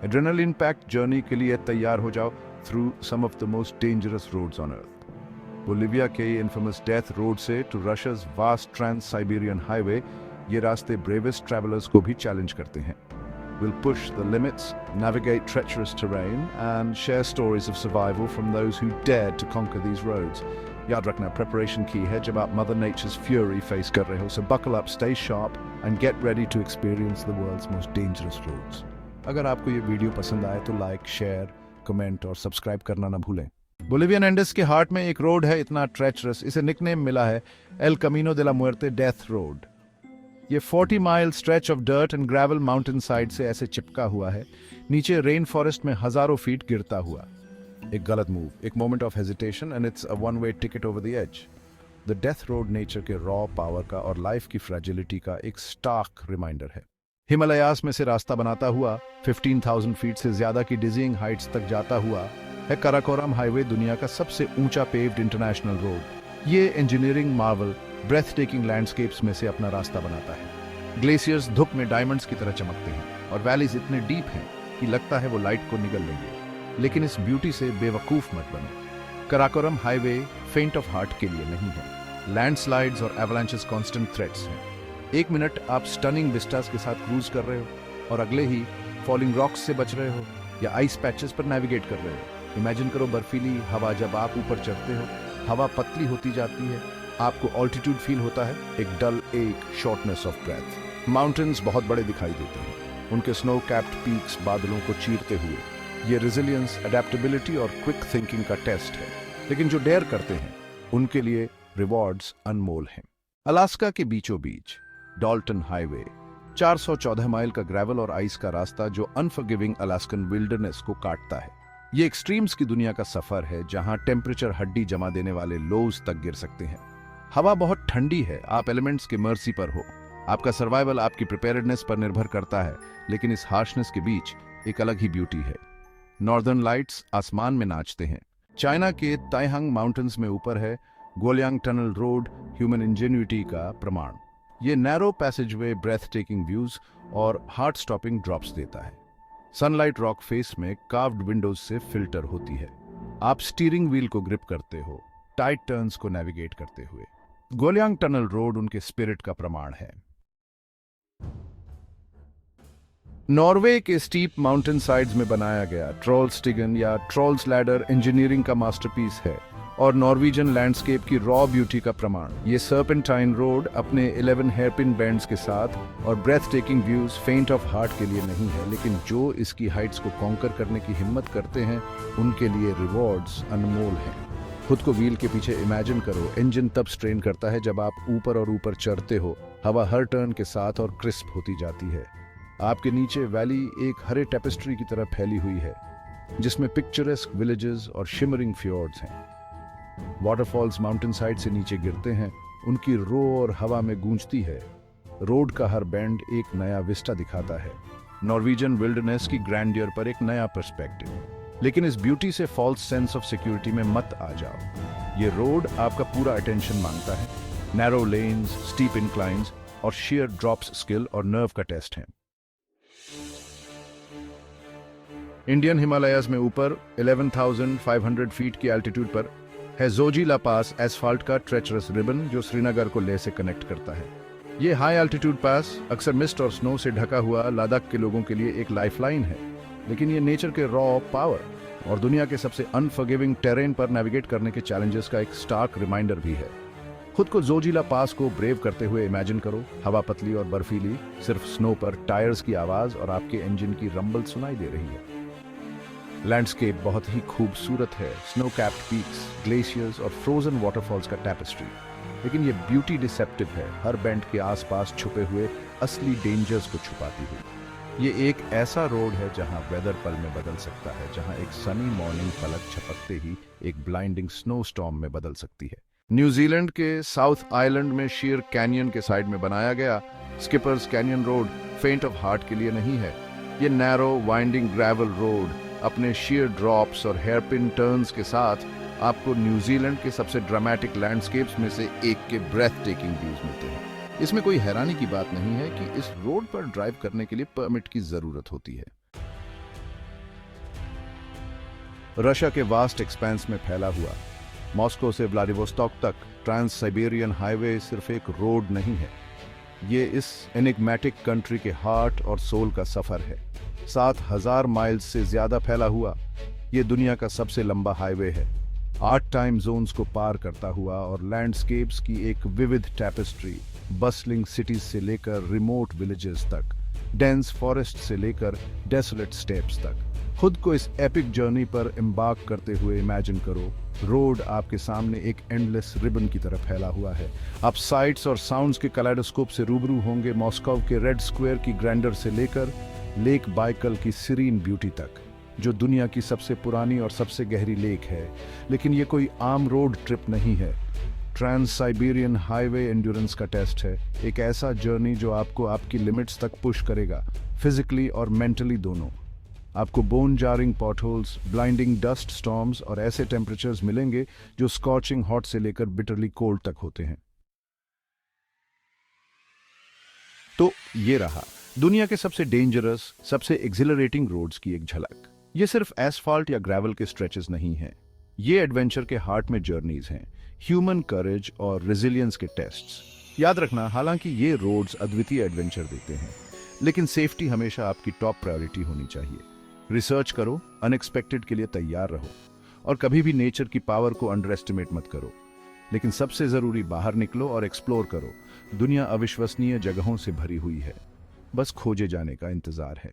Adrenaline packed journey के लिए तैयार हो जाओ through some of the most dangerous roads on earth. Bolivia के इन्फेमस डेथ रोड से to Russia's vast trans Siberian highway, ये रास्ते ब्रेवेस्ट ट्रैवलर्स को भी चैलेंज करते हैं। We'll push the limits, navigate treacherous terrain, and share stories of survival from those who dared to conquer these roads. याद रखना, preparation key है जब आप Mother Nature's fury face कर रहे हो, so buckle up, stay sharp, and get ready to experience the world's most dangerous roads. अगर आपको ये वीडियो पसंद आए तो लाइक, शेयर, कमेंट और सब्सक्राइब करना ना भूलें। बोलिवियन एंडेस के हार्ट में एक रोड है इतना ट्रेचरस, इसे निकनेम मिला है एल कमीनो दे ला मुएर्ते, डेथ रोड। ये 40 mile stretch of dirt and gravel mountain side से ऐसे चिपका हुआ है, नीचे रेन फॉरेस्ट में हजारों फीट गिरता हुआ। एक गलत मूव, एक moment of hesitation and it's a one way ticket over the edge. The death road nature के रॉ पावर का और लाइफ की फ्रेजिलिटी का एक स्टार्क रिमाइंडर है। हिमालयास में से रास्ता बनाता हुआ 15,000 फीट से ज्यादा की डिजीइंग हाइट्स तक जाता हुआ है कराकोरम हाईवे, दुनिया का सबसे ऊंचा पेव्ड इंटरनेशनल रोड। ये engineering marvel breathtaking landscapes में से अपना रास्ता बनाता है। ग्लेशियर्स धूप में डायमंड्स की तरह चमकते हैं और वैलीज इतने डीप हैं कि लगता है वो लाइट को निगल लेंगे। लेकिन इस ब्यूटी से बेवकूफ मत बनो। कराकोरम हाईवे फेंट ऑफ हार्ट के लिए नहीं है। लैंडस्लाइड्स और एवलांचेस कांस्टेंट थ्रेट्स हैं। एक मिनट आप स्टनिंग विस्टास के साथ क्रूज कर रहे हो और अगले ही फॉलिंग रॉक्स से बच रहे हो या आइस पैचेस पर नेविगेट कर रहे हो। इमेजिन करो बर्फीली हवा, जब आप ऊपर चढ़ते हो हवा पतली होती जाती है, आपको ऑल्टीट्यूड फील होता है, एक डल एक शॉर्टनेस ऑफ ब्रेथ। माउंटेन्स बहुत बड़े दिखाई देते हैं, उनके स्नो कैप्ड पीक्स बादलों को चीरते हुए। ये रेजिलियंस, अडेप्टेबिलिटी और क्विक थिंकिंग का टेस्ट है। लेकिन जो डेयर करते हैं उनके लिए रिवॉर्ड्स अनमोल हैं। अलास्का के बीचों बीच डॉल्टन हाईवे, 414 माइल का ग्रेवल और आइस का रास्ता जो अनफॉरगिविंग अलास्कन विल्डरनेस को काटता है। ये एक्सट्रीम्स की दुनिया का सफर है जहां टेम्परेचर हड्डी जमा देने वाले लोज तक गिर सकते हैं। हवा बहुत ठंडी है, आप एलिमेंट्स के मर्सी पर हो। आपका सर्वाइवल आपकी प्रिपेयर्डनेस पर निर्भर करता है, लेकिन इस हार्शनेस के बीच एक अलग ही ब्यूटी है। नॉर्दर्न लाइट्स आसमान में नाचते हैं। चाइना के ताइहंग माउंटेन्स में ऊपर है गोलियांग टनल रोड, ह्यूमन इंजेन्युइटी का प्रमाण। ये नैरो पैसेजवे ब्रेथ टेकिंग व्यूज और हार्ट स्टॉपिंग ड्रॉप्स देता है। सनलाइट रॉक फेस में कार्व्ड विंडोज से फिल्टर होती है। आप स्टीयरिंग व्हील को ग्रिप करते हो, टाइट टर्न्स को नेविगेट करते हुए। गोलियांग टनल रोड उनके स्पिरिट का प्रमाण है। नॉर्वे के स्टीप माउंटेन साइड्स में बनाया गया ट्रोल्सटिगन या ट्रोल्स लैडर इंजीनियरिंग का मास्टरपीस है और नॉर्वेजियन लैंडस्केप की रॉ ब्यूटी का प्रमाण। ये सर्पेंटाइन रोड अपने 11 हेयरपिन बैंड्स के साथ और ब्रेथ टेकिंग व्यूज फेंट ऑफ हार्ट के लिए नहीं है, लेकिन जो इसकी हाइट्स को कॉन्कर करने की हिम्मत करते हैं उनके लिए रिवॉर्ड्स अनमोल हैं। खुद को व्हील के पीछे इमेजिन करो। इंजन तब स्ट्रेन करता है जब आप ऊपर और ऊपर चढ़ते हो, हवा हर टर्न के साथ और क्रिस्प होती जाती है। आपके नीचे वैली एक हरे टेपेस्ट्री की तरह फैली हुई है जिसमें पिक्चरेस्क विलेजेस और शिमरिंग फ्योर्ड्स हैं। वाटरफॉल्स माउंटेन साइड से नीचे गिरते हैं, उनकी रोर हवा में गूंजती है। रोड का हर बेंड एक नया विस्टा दिखाता है, नॉर्वेजियन विल्डरनेस की ग्रैंडियर पर एक नया पर्सपेक्टिव। लेकिन इस ब्यूटी से फॉल्स सेंस ऑफ सिक्योरिटी में मत आ जाओ। ये रोड आपका पूरा अटेंशन मांगता है। नैरो लेन्स, स्टीप इंक्लाइंस और शेयर ड्रॉप्स स्किल और नर्व का टेस्ट है। इंडियन हिमालयाज में ऊपर 11,500 फीट की एल्टीट्यूड पर है जोजिला पास, एसफाल्ट का ट्रेचरस रिबन जो श्रीनगर को लेह से कनेक्ट करता है। ये हाई एल्टीट्यूड पास अक्सर मिस्ट और स्नो से ढका हुआ लद्दाख के लोगों के लिए एक लाइफलाइन है, लेकिन ये नेचर के रॉ पावर और दुनिया के सबसे अनफॉरगिविंग टेरेन पर नेविगेट करने के चैलेंजेस का एक स्टार्क रिमाइंडर भी है। खुद को जोजिला पास को ब्रेव करते हुए इमेजिन करो। हवा पतली और बर्फीली, सिर्फ स्नो पर टायर्स की आवाज और आपके इंजन की रंबल सुनाई दे रही है। लैंडस्केप बहुत ही खूबसूरत है, स्नो कैप्ड पीक्स, ग्लेशियर्स और फ्रोजन वाटरफॉल्स का टैपेस्ट्री। लेकिन ये ब्यूटी डिसेप्टिव है, हर बेंड के आसपास छुपे हुए असली डेंजर्स को छुपाती हुई। ये एक ऐसा रोड है जहां वेदर पल में बदल सकता है, जहां एक सनी मॉर्निंग पलक झपकते ही एक ब्लाइंडिंग स्नो स्टॉर्म में बदल सकती है। न्यूजीलैंड के साउथ आइलैंड में शीर कैनियन के साइड में बनाया गया स्किपर्स कैनियन रोड फेंट ऑफ हार्ट के लिए नहीं है। ये नैरो वाइंडिंग ग्रेवल रोड अपने शीयर ड्रॉप्स और हेयरपिन टर्न्स के साथ आपको न्यूजीलैंड के सबसे ड्रामेटिक लैंडस्केप्स में से एक के ब्रेथ टेकिंग व्यूज मिलते हैं। इसमें कोई हैरानी की बात नहीं है कि इस रोड पर ड्राइव करने के लिए परमिट की जरूरत होती है। रशिया के वास्ट एक्सपेंस में फैला हुआ। मॉस्को से व्लादिवोस्टॉक तक ट्रांस साइबेरियन हाईवे सिर्फ एक रोड नहीं है, ये इस एनिग्मेटिक कंट्री के हार्ट और सोल का सफर है। 7,000 माइल्स से ज्यादा फैला हुआ ये दुनिया का सबसे लंबा हाईवे है, 8 टाइम जोन्स को पार करता हुआ और लैंडस्केप्स की एक विविध टैपेस्ट्री, बसलिंग सिटीज से लेकर रिमोट विलेजेस तक, डेंस फॉरेस्ट से लेकर डेसोलेट स्टेप्स तक। खुद को इस एपिक जर्नी पर एम्बार्क करते हुए इमेजिन करो, रोड आपके सामने एक एंडलेस रिबन की तरह फैला हुआ है। आप साइट्स और साउंड्स के कलाइडोस्कोप से रूबरू होंगे, मॉस्को के रेड स्क्वायर की ग्रैंडर से लेकर लेक बाइकल की सीरीन ब्यूटी तक, जो दुनिया की सबसे पुरानी और सबसे गहरी लेक है। लेकिन ये कोई आम रोड ट्रिप नहीं है, ट्रांस साइबेरियन हाईवे एंड्योरेंस का टेस्ट है। एक ऐसा जर्नी जो आपको आपकी लिमिट्स तक पुश करेगा, फिजिकली और मेंटली दोनों। आपको bone jarring potholes, blinding dust storms और ऐसे टेम्परेचर्स मिलेंगे जो स्कॉचिंग हॉट से लेकर बिटरली कोल्ड तक होते हैं। तो ये रहा दुनिया के सबसे डेंजरस, सबसे एक्सिलरेटिंग रोड्स की एक झलक। ये सिर्फ एसफाल्ट या ग्रेवल के स्ट्रेचेस नहीं हैं, ये एडवेंचर के हार्ट में जर्नीज हैं, ह्यूमन करेज और रेजिलियंस के टेस्ट्स। याद रखना, हालांकि ये रोड्स अद्वितीय एडवेंचर देते हैं, लेकिन सेफ्टी हमेशा आपकी टॉप प्रायोरिटी होनी चाहिए। रिसर्च करो, अनएक्सपेक्टेड के लिए तैयार रहो और कभी भी नेचर की पावर को अंडर एस्टिमेट मत करो। लेकिन सबसे जरूरी, बाहर निकलो और एक्सप्लोर करो। दुनिया अविश्वसनीय जगहों से भरी हुई है, बस खोजे जाने का इंतजार है।